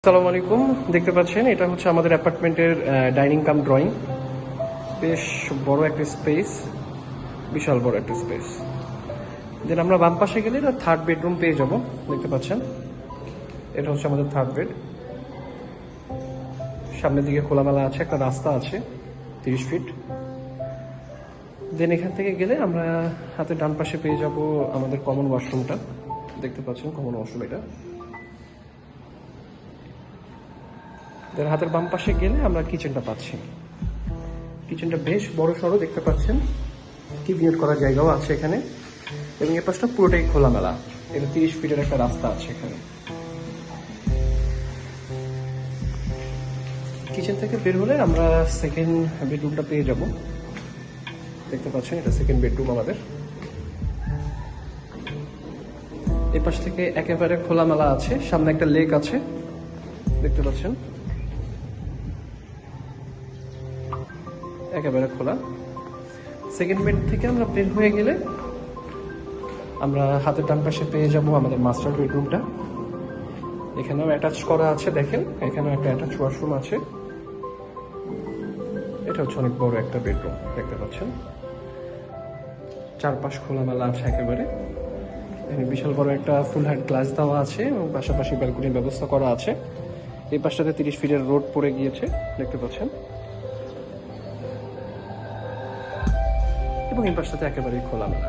আসসালামু আলাইকুম। দেখতে পাচ্ছেন এটা হচ্ছে আমাদের অ্যাপার্টমেন্টের ডাইনিং কাম ড্রয়িং। বেশ বড় একটা স্পেস, বিশাল বড় একটা স্পেস। দেন আমরা বাম পাশে গেলে এটা থার্ড বেডরুম পেয়ে যাব। দেখতে পাচ্ছেন এটা হচ্ছে আমাদের থার্ড বেড। সামনের দিকে খোলামেলা আছে, একটা রাস্তা আছে 30 ফিট। দেন এখান থেকে গেলে আমরা হাতে ডান পাশে পেয়ে যাব আমাদের কমন ওয়াশরুমটা। দেখতে পাচ্ছেন কমন ওয়াশরুম এটা। দেন হাতের বাম পাশে গেলে আমরা কিচেনটা পাচ্ছি। কিচেনটা বেশ বড় সড়ো, দেখতে পাচ্ছেন ক্যাবিনেট করার জায়গাও আছে এখানে, এবং এর পাশটা পুরোটাই খোলামেলা। এটা 30 ফিটের একটা রাস্তা আছে এখানে। কিচেন থেকে বের হলে আমরা সেকেন্ড বেডরুমটা পেয়ে যাব। দেখতে পাচ্ছেন এটা সেকেন্ড বেডরুম আমাদের। এই পাশ থেকে একেবারে খোলামেলা আছে, সামনে একটা লেক আছে, দেখতে পাচ্ছেন একেবারে খোলা। সেকেন্ড বেড থেকে আমরা বের হয়ে গেলে আমরা হাতের ডান পাশে পেয়ে যাব আমাদের মাস্টার বেডরুমটা। এখানেও অ্যাটাচ করা আছে, দেখেন এখানেও একটা অ্যাটাচ ওয়াশরুম আছে। এটা হচ্ছে অনেক বড় একটা বেডরুম, দেখতে পাচ্ছেন চারপাশ খোলামেলা আছে একেবারে। এখানে বিশাল বড় একটা ফুল হাইট গ্লাস দেওয়া আছে এবং পাশাপাশি ব্যালকনির ব্যবস্থা করা আছে। এই পাশটাতে 30 ফিটের রোড পড়ে গিয়েছে, দেখতে পাচ্ছেন, এবং এই পাশটাতে একেবারেই খোলামেলা।